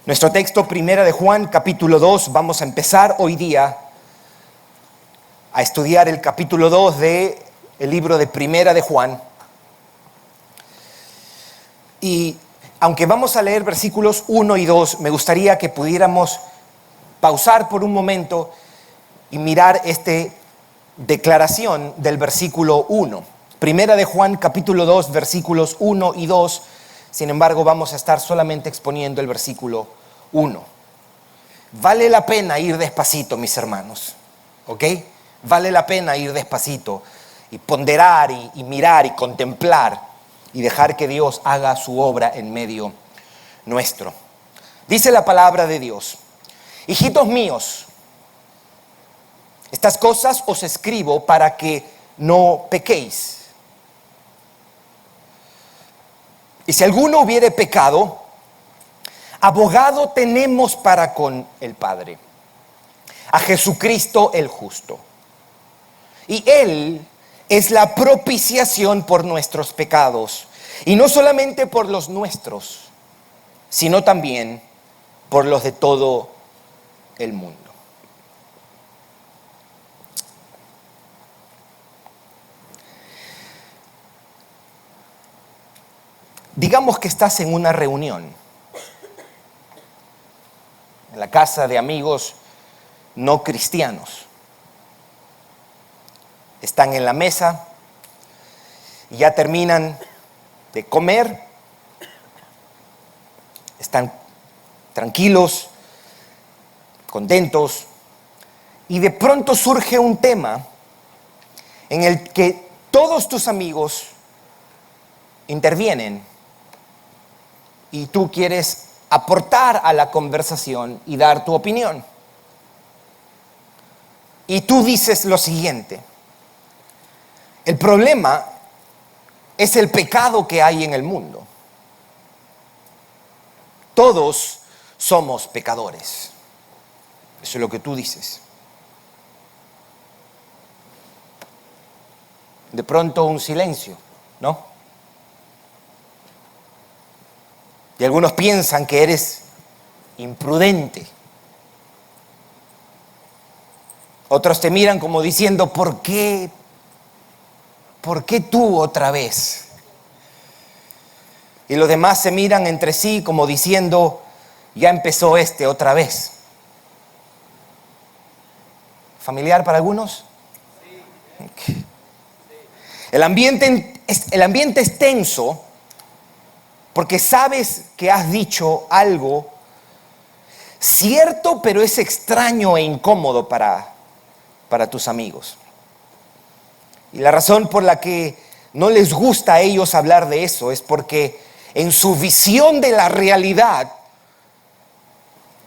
Nuestro texto, Primera de Juan, capítulo 2, vamos a empezar hoy día a estudiar el capítulo 2 del libro de Primera de Juan. Y aunque vamos a leer versículos 1 y 2, me gustaría que pudiéramos pausar por un momento y mirar esta declaración del versículo 1. Primera de Juan, capítulo 2, versículos 1 y 2. Sin embargo, vamos a estar solamente exponiendo el versículo 1. Vale la pena ir despacito, mis hermanos, ¿ok? Vale la pena ir despacito y ponderar y mirar y contemplar y dejar que Dios haga su obra en medio nuestro. Dice la palabra de Dios: hijitos míos, estas cosas os escribo para que no pequéis. Y si alguno hubiere pecado, abogado tenemos para con el Padre, a Jesucristo el justo. Y Él es la propiciación por nuestros pecados, y no solamente por los nuestros, sino también por los de todo el mundo. Digamos que estás en una reunión, en la casa de amigos no cristianos. Están en la mesa y ya terminan de comer, están tranquilos, contentos, y de pronto surge un tema en el que todos tus amigos intervienen y tú quieres aportar a la conversación y dar tu opinión. Y tú dices lo siguiente: el problema es el pecado que hay en el mundo. Todos somos pecadores. Eso es lo que tú dices. De pronto un silencio, ¿no? Y algunos piensan que eres imprudente. Otros te miran como diciendo: ¿por qué tú otra vez? Y los demás se miran entre sí como diciendo: ya empezó otra vez. ¿Familiar para algunos? Okay. El ambiente es tenso porque sabes que has dicho algo cierto, pero es extraño e incómodo para tus amigos. Y la razón por la que no les gusta a ellos hablar de eso es porque en su visión de la realidad,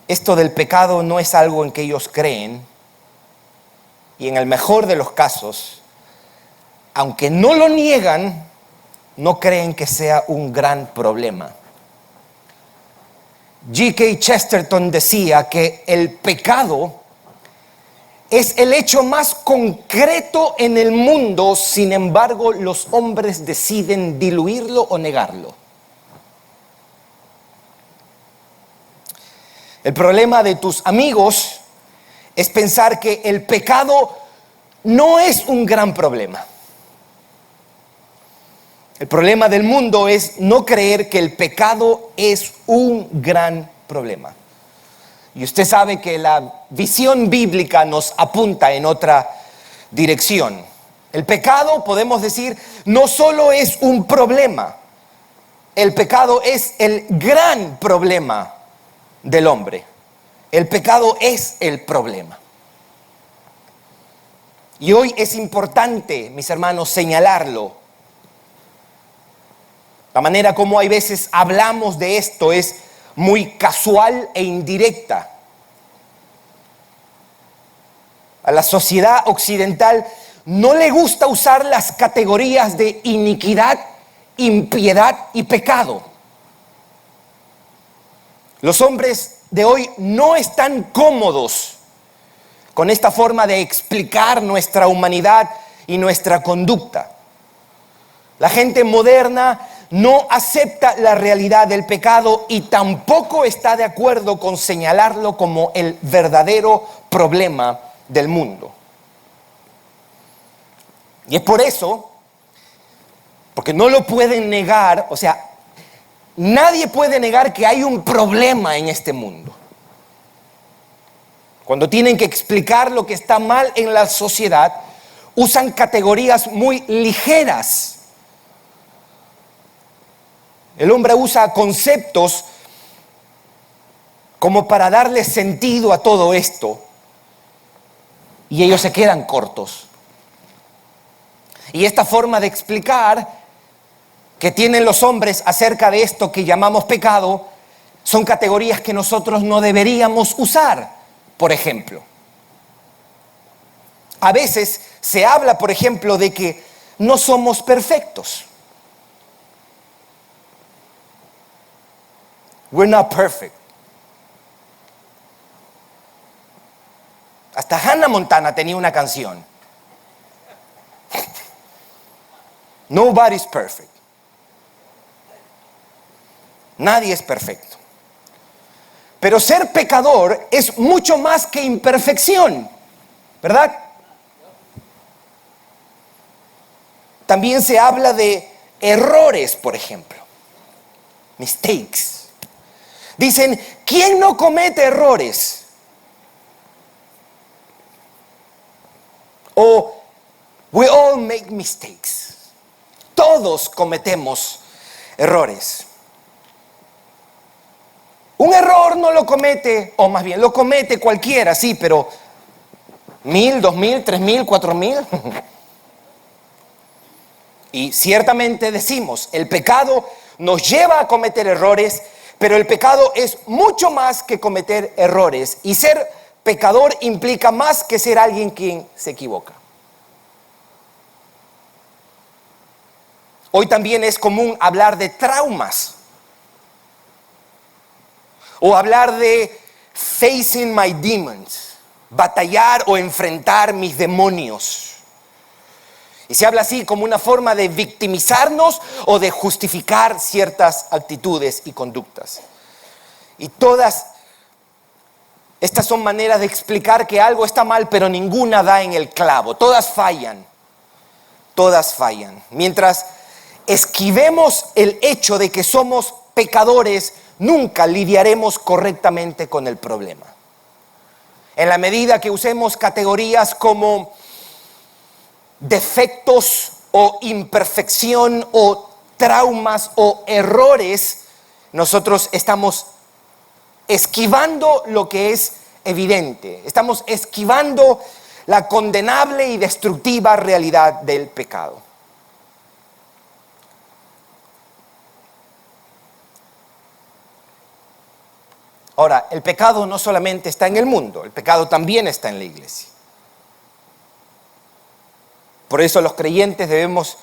esto del pecado no es algo en que ellos creen. Y en el mejor de los casos, aunque no lo niegan, no creen que sea un gran problema. G.K. Chesterton decía que el pecado es el hecho más concreto en el mundo, sin embargo, los hombres deciden diluirlo o negarlo. El problema de tus amigos es pensar que el pecado no es un gran problema. El problema del mundo es no creer que el pecado es un gran problema. Y usted sabe que la visión bíblica nos apunta en otra dirección. El pecado, podemos decir, no solo es un problema. El pecado es el gran problema del hombre. El pecado es el problema. Y hoy es importante, mis hermanos, señalarlo. La manera como hay veces hablamos de esto es muy casual e indirecta. A la sociedad occidental no le gusta usar las categorías de iniquidad, impiedad y pecado. Los hombres de hoy no están cómodos con esta forma de explicar nuestra humanidad y nuestra conducta. La gente moderna no acepta la realidad del pecado y tampoco está de acuerdo con señalarlo como el verdadero problema del mundo. Y es por eso, porque no lo pueden negar, o sea, nadie puede negar que hay un problema en este mundo. Cuando tienen que explicar lo que está mal en la sociedad, usan categorías muy ligeras. El hombre usa conceptos como para darle sentido a todo esto y ellos se quedan cortos. Y esta forma de explicar que tienen los hombres acerca de esto que llamamos pecado son categorías que nosotros no deberíamos usar, por ejemplo. A veces se habla, por ejemplo, de que no somos perfectos. We're not perfect. Hasta Hannah Montana tenía una canción. Nobody's perfect. Nadie es perfecto. Pero ser pecador es mucho más que imperfección, ¿verdad? También se habla de errores, por ejemplo. Mistakes. Dicen, ¿quién no comete errores? O, we all make mistakes. Todos cometemos errores. Un error no lo comete, o más bien lo comete cualquiera, sí, pero 1,000, 2,000, 3,000, 4,000. Y ciertamente decimos, el pecado nos lleva a cometer errores, pero el pecado es mucho más que cometer errores. Y ser pecador implica más que ser alguien quien se equivoca. Hoy también es común hablar de traumas. O hablar de facing my demons. Batallar o enfrentar mis demonios. Y se habla así como una forma de victimizarnos o de justificar ciertas actitudes y conductas. Y todas estas son maneras de explicar que algo está mal, pero ninguna da en el clavo. Todas fallan. Todas fallan. Mientras esquivemos el hecho de que somos pecadores, nunca lidiaremos correctamente con el problema. En la medida que usemos categorías como defectos o imperfección o traumas o errores, nosotros estamos esquivando lo que es evidente. Estamos esquivando la condenable y destructiva realidad del pecado. Ahora, el pecado no solamente está en el mundo, el pecado también está en la iglesia. Por eso los creyentes debemos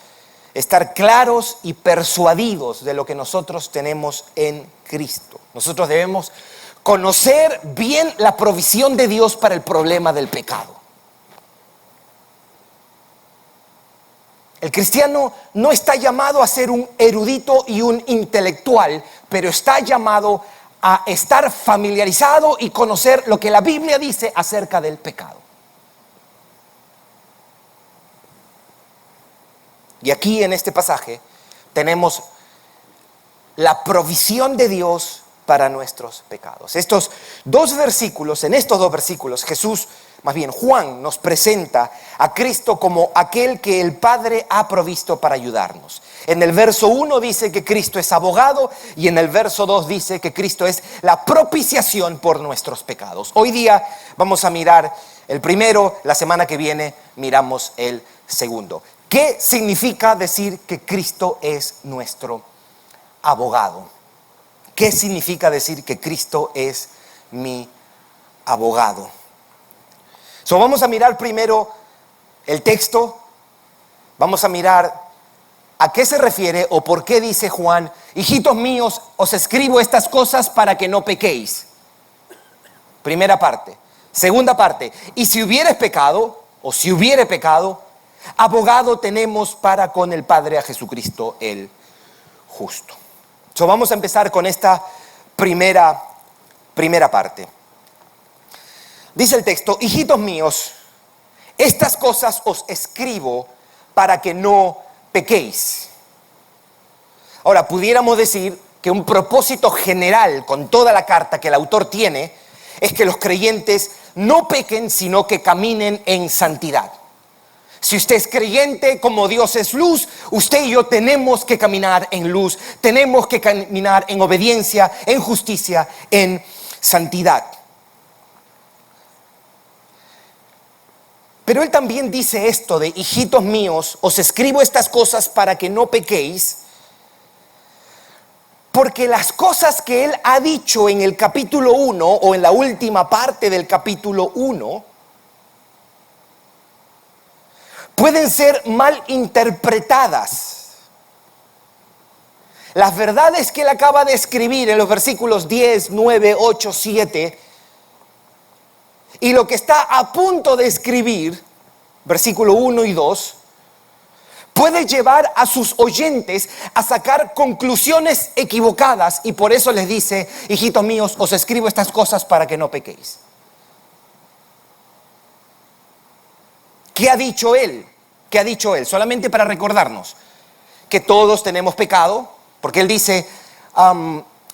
estar claros y persuadidos de lo que nosotros tenemos en Cristo. Nosotros debemos conocer bien la provisión de Dios para el problema del pecado. El cristiano no está llamado a ser un erudito y un intelectual, pero está llamado a estar familiarizado y conocer lo que la Biblia dice acerca del pecado. Y aquí en este pasaje tenemos la provisión de Dios para nuestros pecados. En estos dos versículos, Jesús, más bien Juan, nos presenta a Cristo como aquel que el Padre ha provisto para ayudarnos. En el verso 1 dice que Cristo es abogado y en el verso 2 dice que Cristo es la propiciación por nuestros pecados. Hoy día vamos a mirar el primero, la semana que viene miramos el segundo. ¿Qué significa decir que Cristo es nuestro abogado? ¿Qué significa decir que Cristo es mi abogado? Vamos a mirar primero el texto. Vamos a mirar a qué se refiere o por qué dice Juan: hijitos míos, os escribo estas cosas para que no pequéis. Primera parte. Segunda parte: y si hubieres pecado, o si hubiere pecado, abogado tenemos para con el Padre, a Jesucristo el justo. Vamos a empezar con esta primera parte. Dice el texto: hijitos míos, estas cosas os escribo para que no pequéis. Ahora, pudiéramos decir que un propósito general con toda la carta que el autor tiene es que los creyentes no pequen, sino que caminen en santidad. Si usted es creyente, como Dios es luz, usted y yo tenemos que caminar en luz, tenemos que caminar en obediencia, en justicia, en santidad. Pero él también dice esto de: hijitos míos, os escribo estas cosas para que no pequéis, porque las cosas que él ha dicho en el capítulo 1 o en la última parte del capítulo 1 pueden ser mal interpretadas. Las verdades que él acaba de escribir en los versículos 10, 9, 8, 7 y lo que está a punto de escribir, versículo 1 y 2, puede llevar a sus oyentes a sacar conclusiones equivocadas, y por eso les dice: hijitos míos, os escribo estas cosas para que no pequéis. ¿Qué ha dicho él? ¿Qué ha dicho él? Solamente para recordarnos que todos tenemos pecado, porque él dice: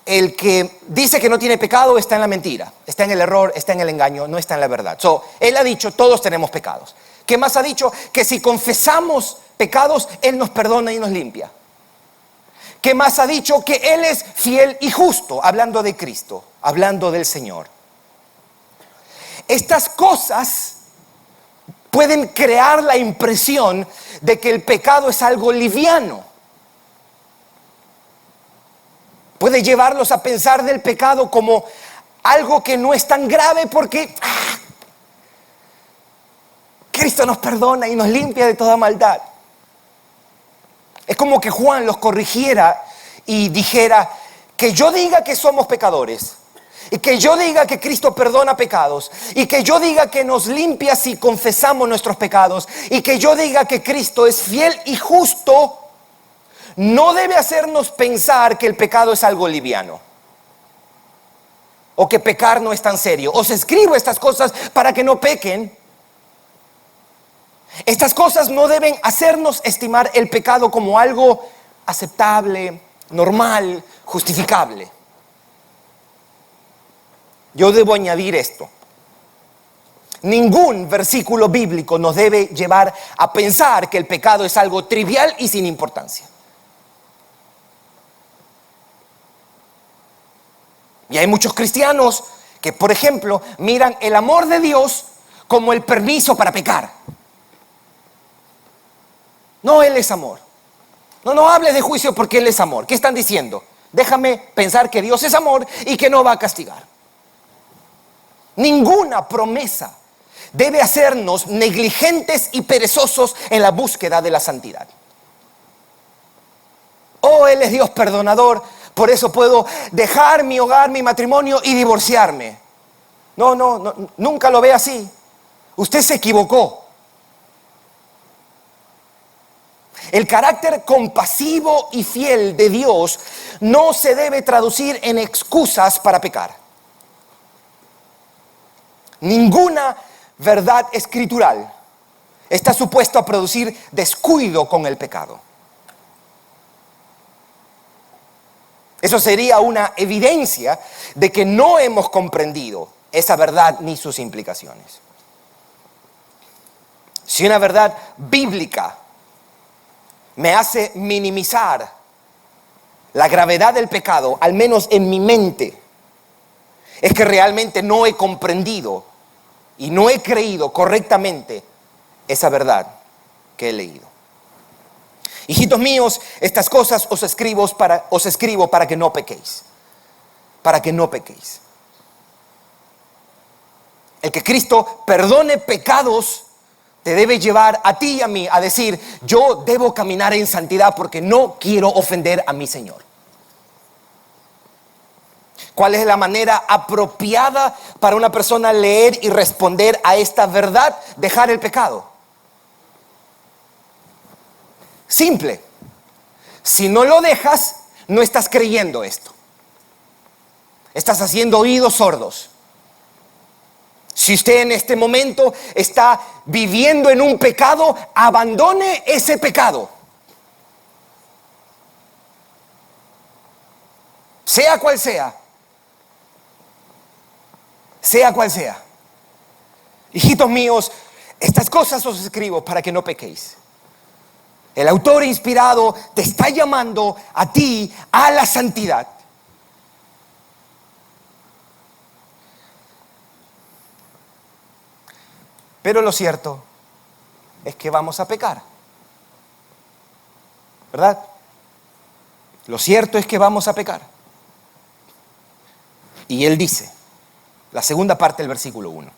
el que dice que no tiene pecado está en la mentira, está en el error, está en el engaño, no está en la verdad. Él ha dicho: todos tenemos pecados. ¿Qué más ha dicho? Que si confesamos pecados, él nos perdona y nos limpia. ¿Qué más ha dicho? Que él es fiel y justo, hablando de Cristo, hablando del Señor. Estas cosas pueden crear la impresión de que el pecado es algo liviano. Puede llevarlos a pensar del pecado como algo que no es tan grave porque Cristo nos perdona y nos limpia de toda maldad. Es como que Juan los corrigiera y dijera: que yo diga que somos pecadores, y que yo diga que Cristo perdona pecados, y que yo diga que nos limpia si confesamos nuestros pecados, y que yo diga que Cristo es fiel y justo, no debe hacernos pensar que el pecado es algo liviano, o que pecar no es tan serio. Os escribo estas cosas para que no pequen. Estas cosas no deben hacernos estimar el pecado como algo aceptable, normal, justificable. Yo debo añadir esto: ningún versículo bíblico nos debe llevar a pensar que el pecado es algo trivial y sin importancia. Y hay muchos cristianos que, por ejemplo, miran el amor de Dios como el permiso para pecar. No, Él es amor. No hables de juicio porque Él es amor. ¿Qué están diciendo? Déjame pensar que Dios es amor y que no va a castigar. Ninguna promesa debe hacernos negligentes y perezosos en la búsqueda de la santidad. Oh, Él es Dios perdonador, por eso puedo dejar mi hogar, mi matrimonio y divorciarme. No, nunca lo ve así. Usted se equivocó. El carácter compasivo y fiel de Dios no se debe traducir en excusas para pecar. Ninguna verdad escritural está supuesto a producir descuido con el pecado. Eso sería una evidencia de que no hemos comprendido esa verdad ni sus implicaciones. Si una verdad bíblica me hace minimizar la gravedad del pecado, al menos en mi mente, es que realmente no he comprendido y no he creído correctamente esa verdad que he leído. Hijitos míos, estas cosas os escribo para que no pequéis. Para que no pequéis. El que Cristo perdone pecados te debe llevar a ti y a mí a decir: yo debo caminar en santidad porque no quiero ofender a mi Señor. ¿Cuál es la manera apropiada para una persona leer y responder a esta verdad? Dejar el pecado. Simple. Si no lo dejas, no estás creyendo esto. Estás haciendo oídos sordos. Si usted en este momento está viviendo en un pecado, abandone ese pecado. Sea cual sea. Sea cual sea. Hijitos míos, estas cosas os escribo para que no pequéis. El autor inspirado te está llamando a ti a la santidad. Pero lo cierto es que vamos a pecar. ¿Verdad? Lo cierto es que vamos a pecar. Y él dice, la segunda parte del versículo 1.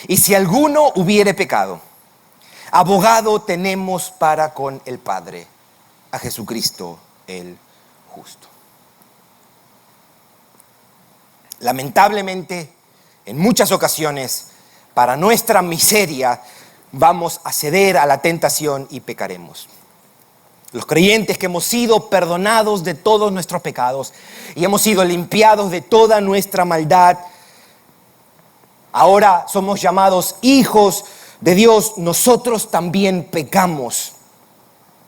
Y si alguno hubiere pecado, abogado tenemos para con el Padre, a Jesucristo el justo. Lamentablemente, en muchas ocasiones, para nuestra miseria, vamos a ceder a la tentación y pecaremos. Los creyentes que hemos sido perdonados de todos nuestros pecados y hemos sido limpiados de toda nuestra maldad, ahora somos llamados hijos de Dios. Nosotros también pecamos.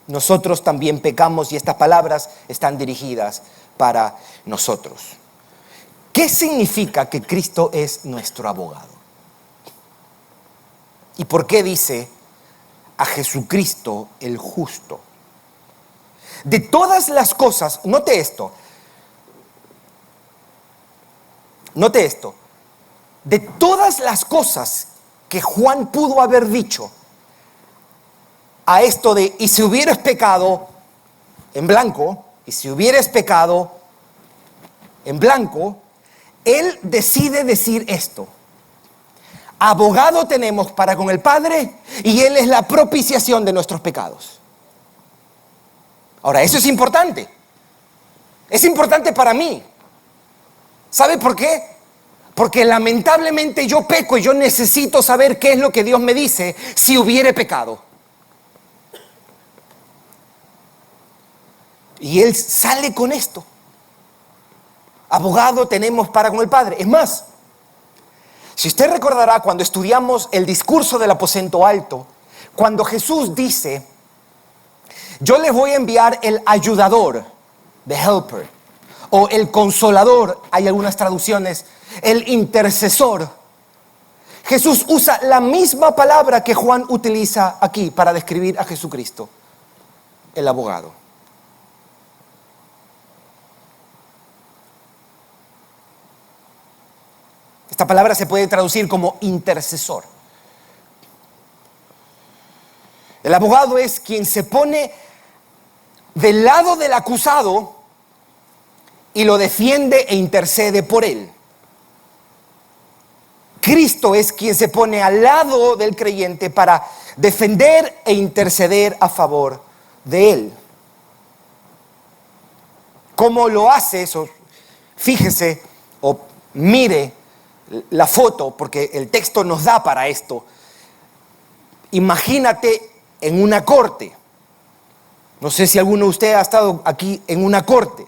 Nosotros también pecamos y estas palabras están dirigidas para nosotros. ¿Qué significa que Cristo es nuestro abogado? ¿Y por qué dice a Jesucristo el justo? De todas las cosas, note esto. De todas las cosas que Juan pudo haber dicho a esto de, y si hubieras pecado en blanco, y si hubieras pecado en blanco, él decide decir esto. Abogado tenemos para con el Padre y él es la propiciación de nuestros pecados. Ahora, eso es importante. Es importante para mí. ¿Sabe por qué? Porque lamentablemente yo peco y yo necesito saber qué es lo que Dios me dice si hubiere pecado. Y él sale con esto. Abogado tenemos para con el Padre. Es más, si usted recordará cuando estudiamos el discurso del aposento alto, cuando Jesús dice, yo les voy a enviar el ayudador, the helper, o el consolador, hay algunas traducciones, el intercesor. Jesús usa la misma palabra que Juan utiliza aquí para describir a Jesucristo, el abogado. Esta palabra se puede traducir como intercesor. El abogado es quien se pone del lado del acusado y lo defiende e intercede por él. Cristo es quien se pone al lado del creyente para defender e interceder a favor de él. ¿Cómo lo hace eso? Fíjese o mire la foto, porque el texto nos da para esto. Imagínate en una corte. No sé si alguno de ustedes ha estado aquí en una corte.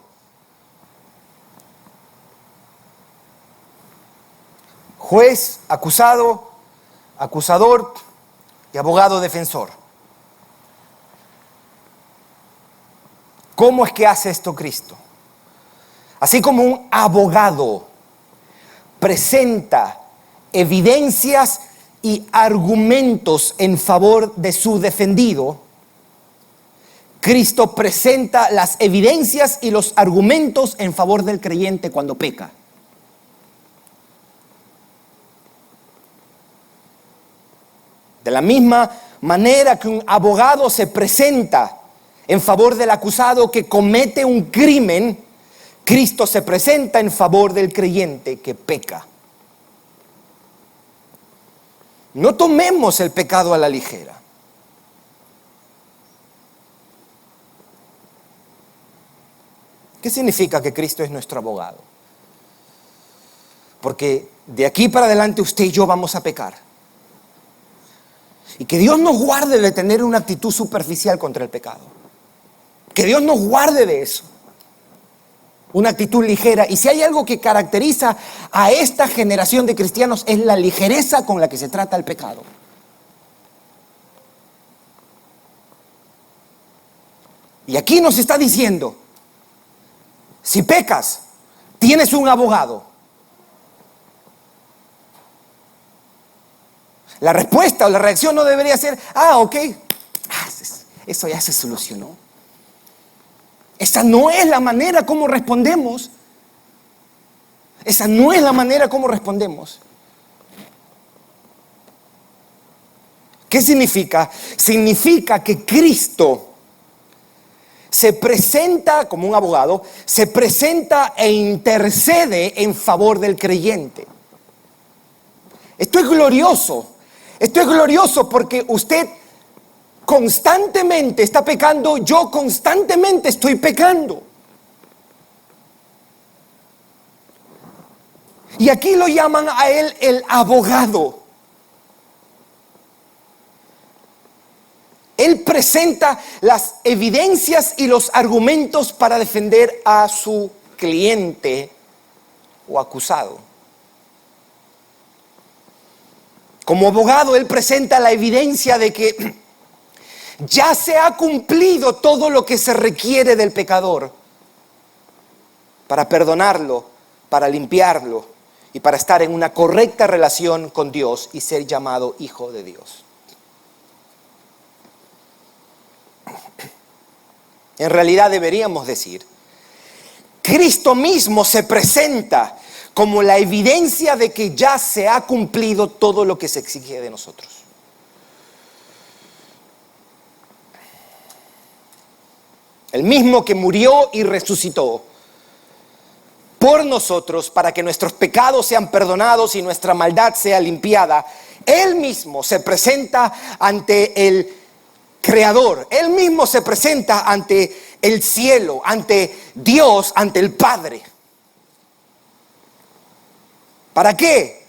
Juez, acusado, acusador y abogado defensor. ¿Cómo es que hace esto Cristo? Así como un abogado presenta evidencias y argumentos en favor de su defendido, Cristo presenta las evidencias y los argumentos en favor del creyente cuando peca. De la misma manera que un abogado se presenta en favor del acusado que comete un crimen, Cristo se presenta en favor del creyente que peca. No tomemos el pecado a la ligera. ¿Qué significa que Cristo es nuestro abogado? Porque de aquí para adelante usted y yo vamos a pecar. Y que Dios nos guarde de tener una actitud superficial contra el pecado. Que Dios nos guarde de eso. una actitud ligera. Y si hay algo que caracteriza a esta generación de cristianos es la ligereza con la que se trata el pecado. Y aquí nos está diciendo, si pecas, tienes un abogado. La respuesta o la reacción no debería ser, ok, eso ya se solucionó. Esa no es la manera como respondemos. Esa no es la manera como respondemos. ¿Qué significa? Significa que Cristo se presenta como un abogado, se presenta e intercede en favor del creyente. Esto es glorioso. Esto es glorioso porque usted constantemente está pecando, yo constantemente estoy pecando. Y aquí lo llaman a él el abogado. Él presenta las evidencias y los argumentos para defender a su cliente o acusado. Como abogado, él presenta la evidencia de que ya se ha cumplido todo lo que se requiere del pecador para perdonarlo, para limpiarlo y para estar en una correcta relación con Dios y ser llamado hijo de Dios. En realidad deberíamos decir, Cristo mismo se presenta como la evidencia de que ya se ha cumplido todo lo que se exige de nosotros. El mismo que murió y resucitó por nosotros para que nuestros pecados sean perdonados y nuestra maldad sea limpiada. Él mismo se presenta ante el Creador. Él mismo se presenta ante el cielo, ante Dios, ante el Padre. ¿Para qué?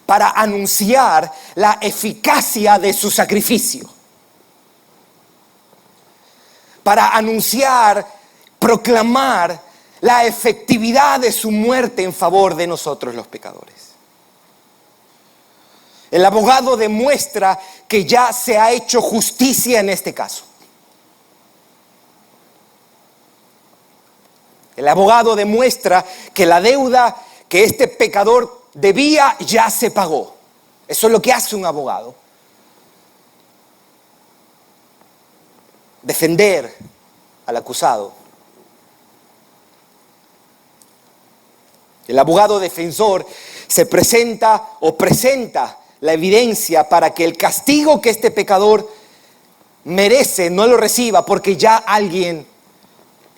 Para anunciar la eficacia de su sacrificio. Para anunciar, proclamar la efectividad de su muerte en favor de nosotros los pecadores. El abogado demuestra que ya se ha hecho justicia en este caso. El abogado demuestra que la deuda que este pecador debía ya se pagó. Eso es lo que hace un abogado. Defender al acusado. El abogado defensor se presenta o presenta la evidencia para que el castigo que este pecador merece no lo reciba porque ya alguien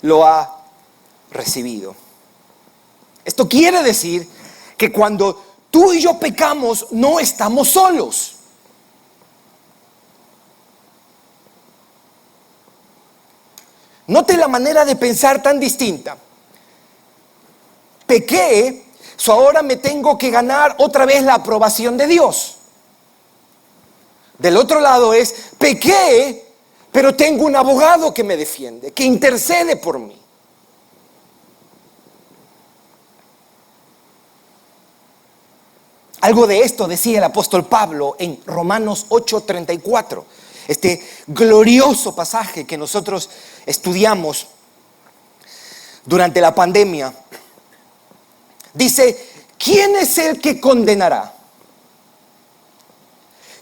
lo ha recibido. Esto quiere decir que cuando tú y yo pecamos no estamos solos. Note la manera de pensar tan distinta. Pequé, ahora me tengo que ganar otra vez la aprobación de Dios. Del otro lado es, pequé, pero tengo un abogado que me defiende, que intercede por mí. Algo de esto decía el apóstol Pablo en Romanos 8:34. Este glorioso pasaje que nosotros estudiamos durante la pandemia. Dice, ¿quién es el que condenará?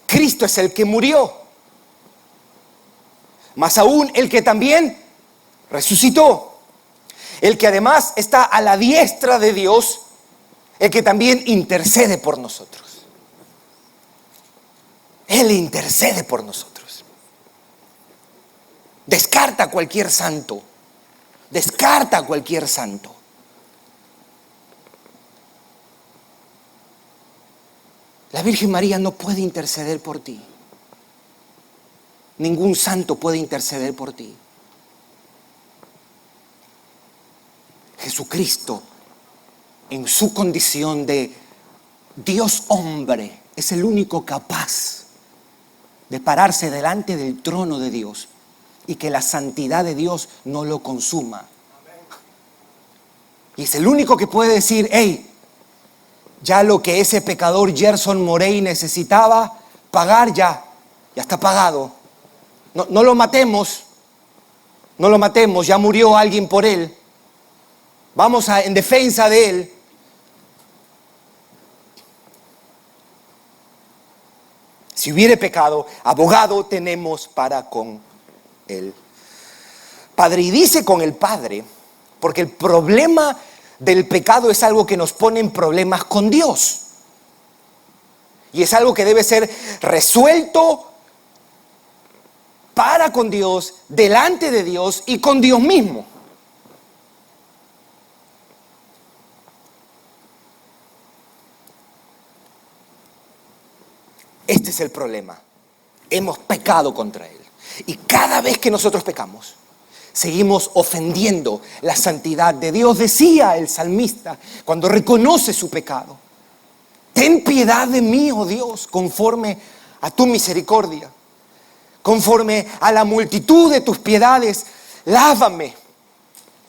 Cristo es el que murió. Más aún, el que también resucitó. El que además está a la diestra de Dios, el que también intercede por nosotros. Él intercede por nosotros. Descarta a cualquier santo. Descarta a cualquier santo. La Virgen María no puede interceder por ti. Ningún santo puede interceder por ti. Jesucristo, en su condición de Dios hombre, es el único capaz de pararse delante del trono de Dios y que la santidad de Dios no lo consuma. Y es el único que puede decir, hey, ya lo que ese pecador Gerson Morey necesitaba pagar ya está pagado. No lo matemos, ya murió alguien por él. Vamos en defensa de él. Si hubiere pecado, abogado tenemos para con el Padre. Y dice con el Padre, porque el problema del pecado es algo que nos pone en problemas con Dios. Y es algo que debe ser resuelto para con Dios, delante de Dios y con Dios mismo. Este es el problema. Hemos pecado contra Él. Y cada vez que nosotros pecamos, seguimos ofendiendo la santidad de Dios. Decía el salmista cuando reconoce su pecado: ten piedad de mí, oh Dios, conforme a tu misericordia. Conforme a la multitud de tus piedades, lávame.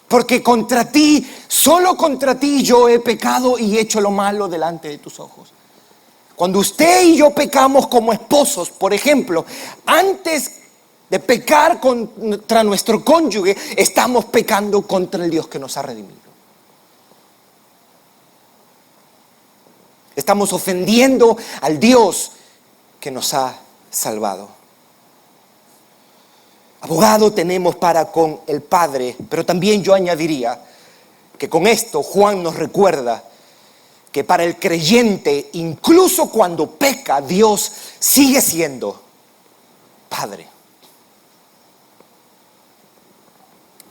Porque contra ti, solo contra ti yo he pecado y hecho lo malo delante de tus ojos. Cuando usted y yo pecamos como esposos, por ejemplo, antes de pecar contra nuestro cónyuge, estamos pecando contra el Dios que nos ha redimido. Estamos ofendiendo al Dios que nos ha salvado. Abogado tenemos para con el Padre, pero también yo añadiría que con esto Juan nos recuerda que para el creyente, incluso cuando peca, Dios sigue siendo Padre.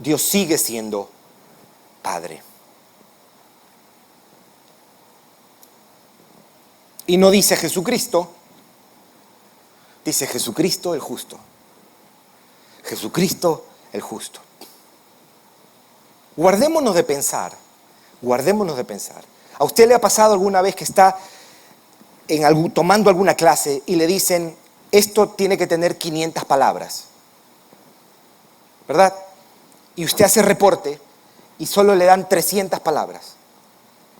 Dios sigue siendo Padre. Y no dice Jesucristo, dice Jesucristo el justo. Jesucristo el justo. Guardémonos de pensar. ¿A usted le ha pasado alguna vez que está tomando alguna clase y le dicen, esto tiene que tener 500 palabras? ¿Verdad? Y usted hace reporte y solo le dan 300 palabras.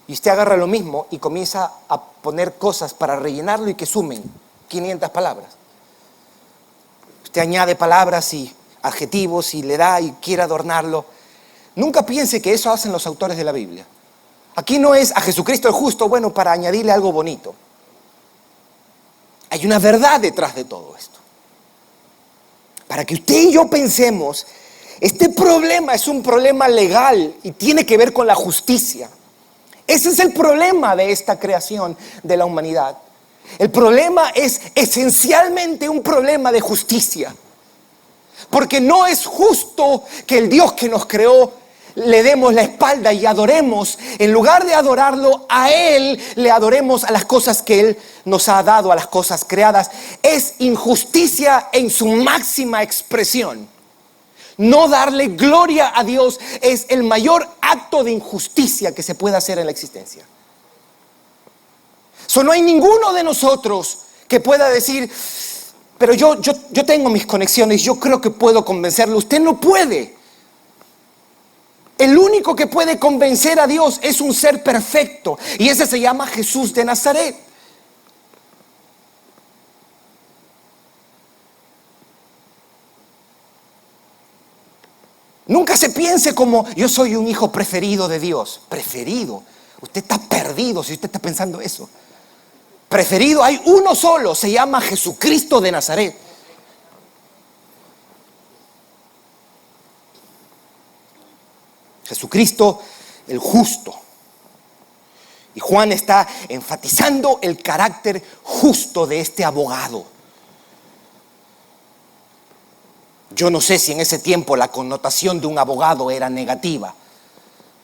Y usted agarra lo mismo y comienza a poner cosas para rellenarlo y que sumen 500 palabras. Usted añade palabras y adjetivos y le da y quiere adornarlo. Nunca piense que eso hacen los autores de la Biblia. Aquí no es a Jesucristo el justo, bueno, para añadirle algo bonito. Hay una verdad detrás de todo esto. Para que usted y yo pensemos, este problema es un problema legal y tiene que ver con la justicia. Ese es el problema de esta creación de la humanidad. El problema es esencialmente un problema de justicia. Porque no es justo que el Dios que nos creó le demos la espalda y adoremos. En lugar de adorarlo a Él, le adoremos a las cosas que Él nos ha dado, a las cosas creadas. Es injusticia en su máxima expresión. No darle gloria a Dios es el mayor acto de injusticia que se puede hacer en la existencia. No hay ninguno de nosotros que pueda decir, pero yo tengo mis conexiones, yo creo que puedo convencerlo. Usted no puede. El único que puede convencer a Dios es un ser perfecto, y ese se llama Jesús de Nazaret. Nunca se piense como yo soy un hijo preferido de Dios. Preferido. Usted está perdido si usted está pensando eso. Preferido, hay uno solo, se llama Jesucristo de Nazaret. Jesucristo el justo. Y Juan está enfatizando el carácter justo de este abogado. Yo no sé si en ese tiempo la connotación de un abogado era negativa,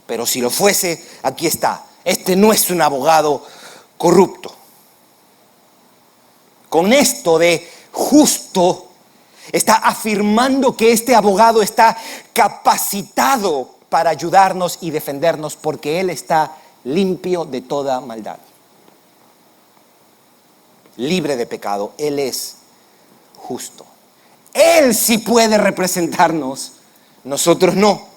pero si lo fuese, aquí está. Este no es un abogado corrupto. Con esto de justo, está afirmando que este abogado está capacitado para ayudarnos y defendernos, porque Él está limpio de toda maldad, libre de pecado. Él es justo. Él sí puede representarnos, nosotros no.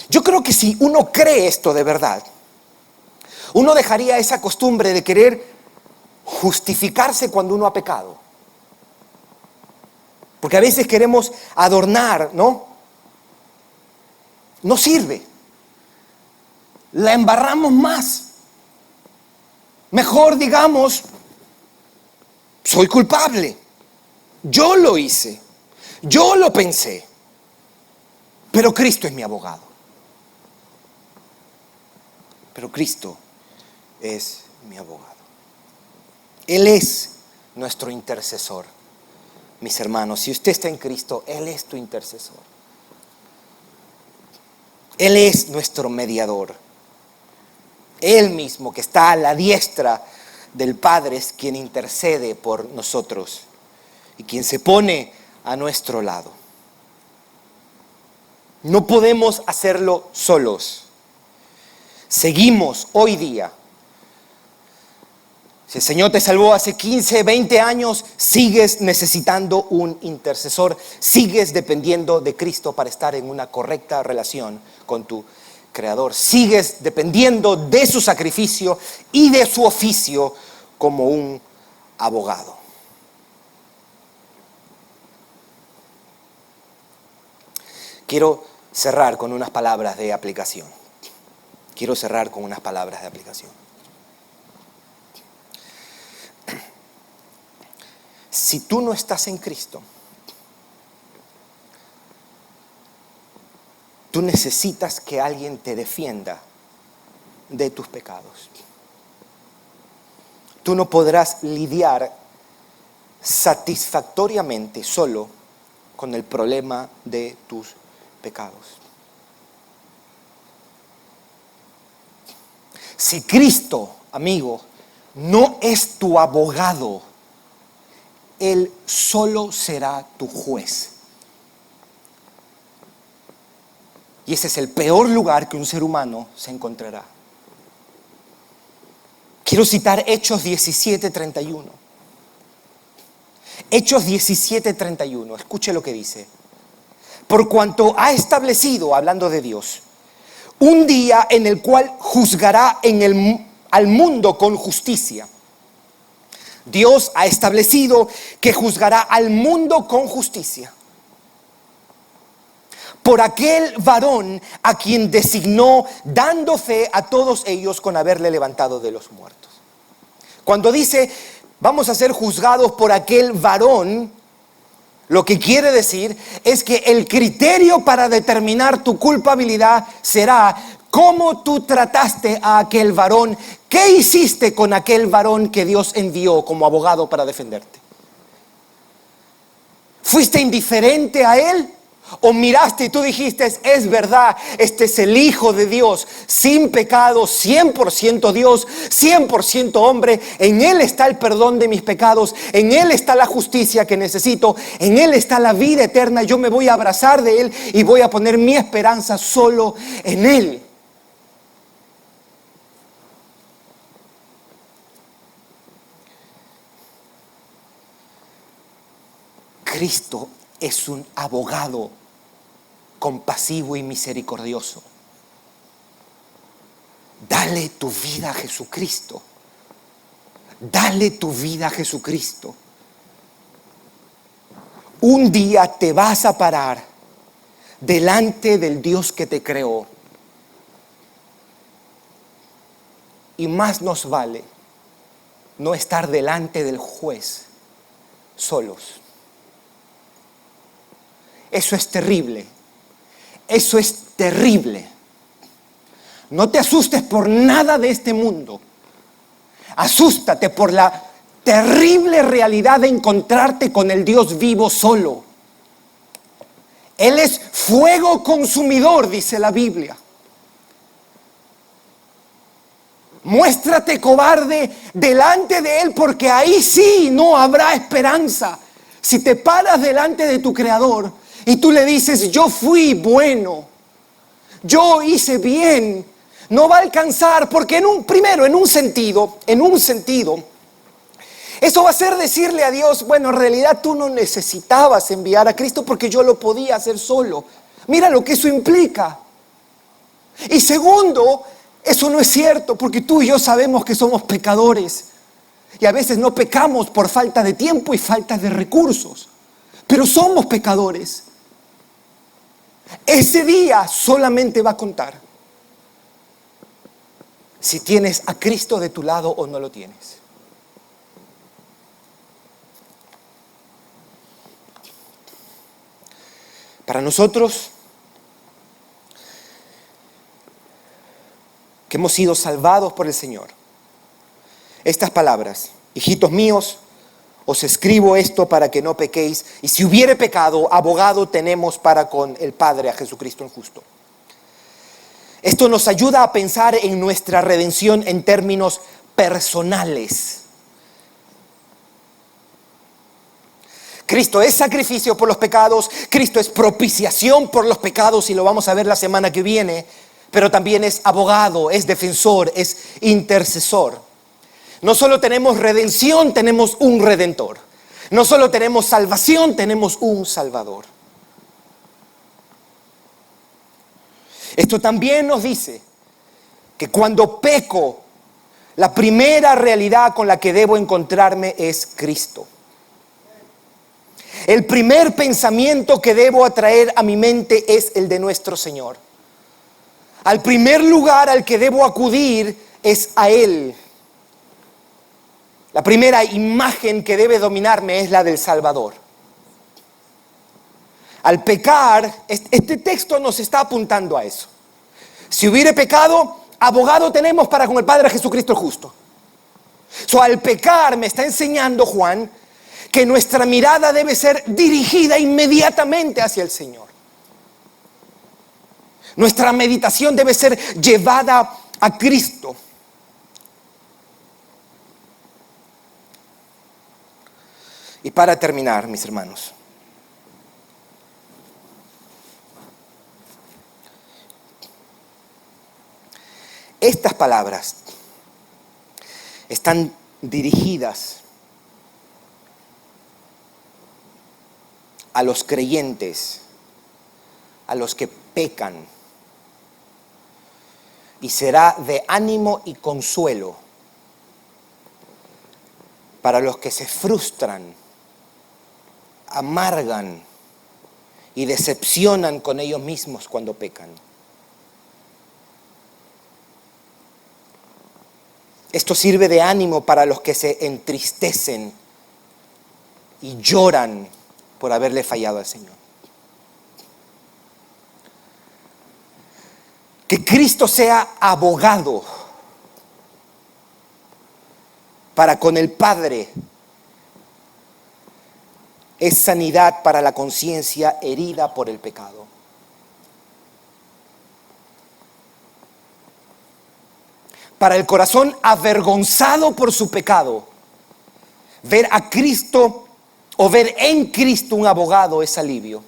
Yo creo que si uno cree esto de verdad, uno dejaría esa costumbre de querer justificarse cuando uno ha pecado. Porque a veces queremos adornar, ¿no? No sirve. La embarramos más. Mejor digamos, soy culpable. Yo lo hice. Yo lo pensé. Pero Cristo es mi abogado. Pero Cristo es mi abogado. Él es nuestro intercesor. Mis hermanos, si usted está en Cristo, Él es tu intercesor. Él es nuestro mediador. Él mismo, que está a la diestra del Padre, es quien intercede por nosotros y quien se pone a nuestro lado. No podemos hacerlo solos. Seguimos hoy día. Si el Señor te salvó hace 15, 20 años, sigues necesitando un intercesor, sigues dependiendo de Cristo para estar en una correcta relación con tu Creador, sigues dependiendo de su sacrificio y de su oficio como un abogado. Quiero cerrar con unas palabras de aplicación. Si tú no estás en Cristo, tú necesitas que alguien te defienda de tus pecados. Tú no podrás lidiar satisfactoriamente solo con el problema de tus pecados. Si Cristo, amigo, no es tu abogado, Él solo será tu juez. Y ese es el peor lugar que un ser humano se encontrará. Quiero citar Hechos 17:31. Hechos 17:31. Escuche lo que dice. Por cuanto ha establecido, hablando de Dios, un día en el cual juzgará al mundo con justicia. Dios ha establecido que juzgará al mundo con justicia por aquel varón a quien designó, dando fe a todos ellos con haberle levantado de los muertos. Cuando dice vamos a ser juzgados por aquel varón, lo que quiere decir es que el criterio para determinar tu culpabilidad será cómo tú trataste a aquel varón. ¿Qué hiciste con aquel varón que Dios envió como abogado para defenderte? ¿Fuiste indiferente a él? ¿O miraste y tú dijiste, es verdad, este es el Hijo de Dios, sin pecado, 100% Dios, 100% hombre, en Él está el perdón de mis pecados, en Él está la justicia que necesito, en Él está la vida eterna, yo me voy a abrazar de Él y voy a poner mi esperanza solo en Él? Cristo es un abogado compasivo y misericordioso. Dale tu vida a Jesucristo. Dale tu vida a Jesucristo. Un día te vas a parar delante del Dios que te creó. Y más nos vale no estar delante del juez solos. Eso es terrible. Eso es terrible. No te asustes por nada de este mundo. Asústate por la terrible realidad de encontrarte con el Dios vivo solo. Él es fuego consumidor, dice la Biblia. Muéstrate cobarde delante de Él, porque ahí sí no habrá esperanza. Si te paras delante de tu Creador y tú le dices, yo fui bueno, yo hice bien, no va a alcanzar, porque en un sentido, eso va a ser decirle a Dios, bueno, en realidad tú no necesitabas enviar a Cristo porque yo lo podía hacer solo. Mira lo que eso implica. Y segundo, eso no es cierto, porque tú y yo sabemos que somos pecadores. Y a veces no pecamos por falta de tiempo y falta de recursos. Pero somos pecadores. Ese día solamente va a contar si tienes a Cristo de tu lado o no lo tienes. Para nosotros, que hemos sido salvados por el Señor, estas palabras: hijitos míos, os escribo esto para que no pequéis, y si hubiere pecado, abogado tenemos para con el Padre, a Jesucristo el justo. Esto nos ayuda a pensar en nuestra redención en términos personales. Cristo es sacrificio por los pecados, Cristo es propiciación por los pecados, y lo vamos a ver la semana que viene, pero también es abogado, es defensor, es intercesor. No solo tenemos redención, tenemos un redentor. No solo tenemos salvación, tenemos un salvador. Esto también nos dice que cuando peco, la primera realidad con la que debo encontrarme es Cristo. El primer pensamiento que debo atraer a mi mente es el de nuestro Señor. Al primer lugar al que debo acudir es a Él. La primera imagen que debe dominarme es la del Salvador. Al pecar, este texto nos está apuntando a eso. Si hubiere pecado, abogado tenemos para con el Padre, Jesucristo el justo. Al pecar me está enseñando Juan que nuestra mirada debe ser dirigida inmediatamente hacia el Señor. Nuestra meditación debe ser llevada a Cristo. Y para terminar, mis hermanos, estas palabras están dirigidas a los creyentes, a los que pecan, y será de ánimo y consuelo para los que se frustran, amargan y decepcionan con ellos mismos cuando pecan. Esto sirve de ánimo para los que se entristecen y lloran por haberle fallado al Señor. Que Cristo sea abogado para con el Padre es sanidad para la conciencia herida por el pecado. Para el corazón avergonzado por su pecado, ver a Cristo o ver en Cristo un abogado es alivio.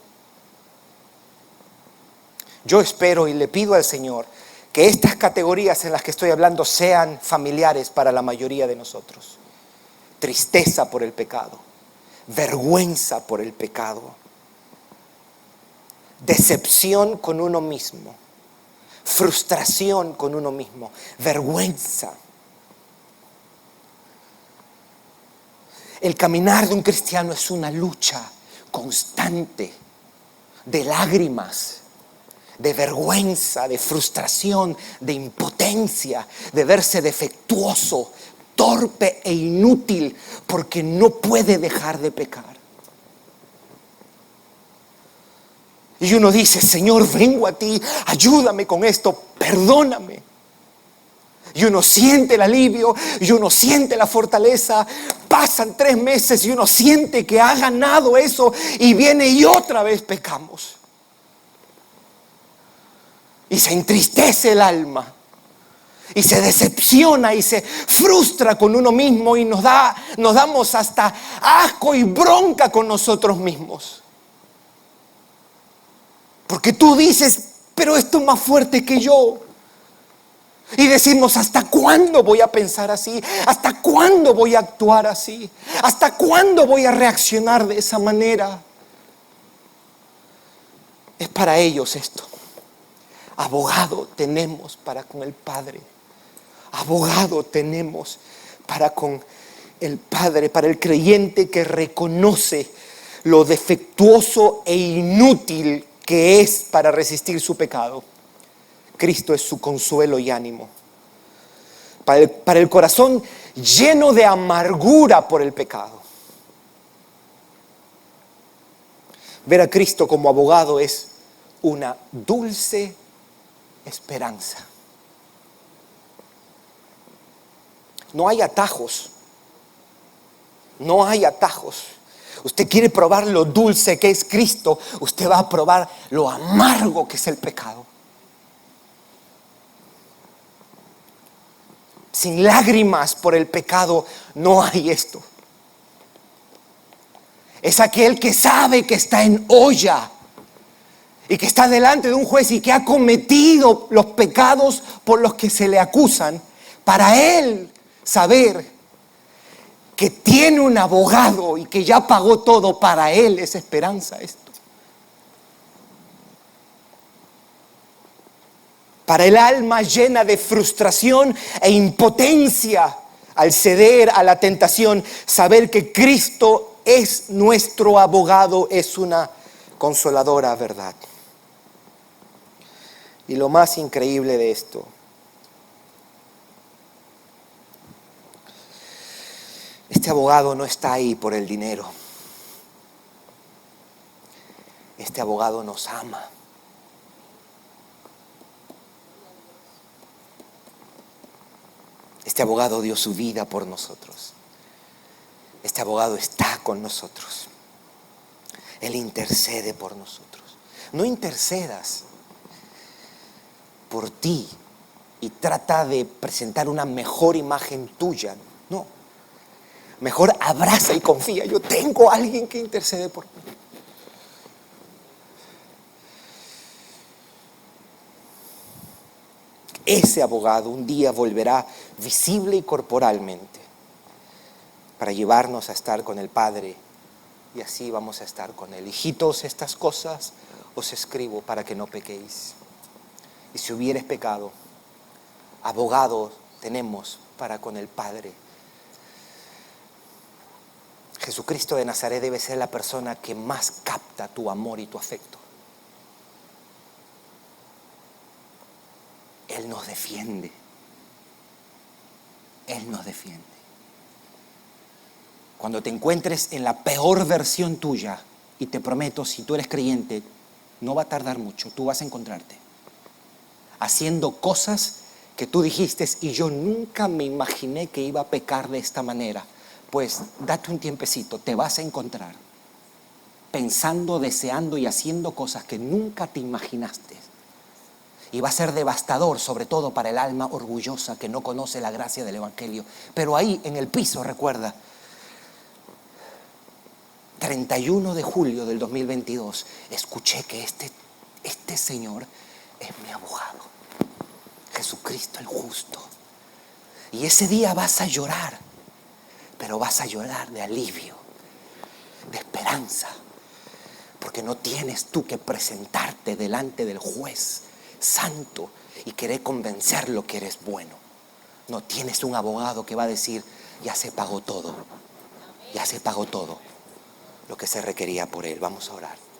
Yo espero y le pido al Señor que estas categorías en las que estoy hablando sean familiares para la mayoría de nosotros. Tristeza por el pecado, vergüenza por el pecado, decepción con uno mismo, frustración con uno mismo, vergüenza. El caminar de un cristiano es una lucha constante de lágrimas, de vergüenza, de frustración, de impotencia, de verse defectuoso, torpe e inútil, porque no puede dejar de pecar. Y uno dice: Señor, vengo a ti, ayúdame con esto, perdóname. Y uno siente el alivio, y uno siente la fortaleza. Pasan 3 meses y uno siente que ha ganado eso, y viene y otra vez pecamos. Y se entristece el alma, y se decepciona y se frustra con uno mismo, y nos damos hasta asco y bronca con nosotros mismos. Porque tú dices: pero esto es más fuerte que yo. Y decimos: ¿hasta cuándo voy a pensar así? ¿Hasta cuándo voy a actuar así? ¿Hasta cuándo voy a reaccionar de esa manera? Es para ellos esto. Abogado tenemos para con el Padre. Abogado tenemos para con el Padre, para el creyente que reconoce lo defectuoso e inútil que es para resistir su pecado. Cristo es su consuelo y ánimo. Para el corazón lleno de amargura por el pecado, ver a Cristo como abogado es una dulce esperanza. No hay atajos. No hay atajos. Usted quiere probar lo dulce que es Cristo, usted va a probar lo amargo que es el pecado. Sin lágrimas por el pecado no hay esto. Es aquel que sabe que está en olla y que está delante de un juez y que ha cometido los pecados por los que se le acusan, para él saber que tiene un abogado y que ya pagó todo. Para él es esperanza esto. Para el alma llena de frustración e impotencia al ceder a la tentación, saber que Cristo es nuestro abogado es una consoladora verdad. Y lo más increíble de esto, este abogado no está ahí por el dinero. Este abogado nos ama. Este abogado dio su vida por nosotros. Este abogado está con nosotros. Él intercede por nosotros. No intercedas por ti y trata de presentar una mejor imagen tuya. No. Mejor abraza y confía. Yo tengo a alguien que intercede por mí. Ese abogado un día volverá visible y corporalmente para llevarnos a estar con el Padre, y así vamos a estar con Él. Hijitos, estas cosas os escribo para que no pequéis. Y si hubieres pecado, abogado tenemos para con el Padre. Jesucristo de Nazaret debe ser la persona que más capta tu amor y tu afecto. Él nos defiende. Él nos defiende. Cuando te encuentres en la peor versión tuya, y te prometo, si tú eres creyente, no va a tardar mucho, tú vas a encontrarte haciendo cosas que tú dijiste, y yo nunca me imaginé que iba a pecar de esta manera. Pues date un tiempecito, te vas a encontrar pensando, deseando y haciendo cosas que nunca te imaginaste. Y va a ser devastador, sobre todo para el alma orgullosa que no conoce la gracia del Evangelio. Pero ahí en el piso, recuerda, 31 de julio del 2022, escuché que este Señor es mi abogado. Jesucristo el justo. Y ese día vas a llorar, pero vas a llorar de alivio, de esperanza, porque no tienes tú que presentarte delante del juez santo y querer convencerlo que eres bueno. No tienes un abogado que va a decir, ya se pagó todo, ya se pagó todo lo que se requería por él. Vamos a orar.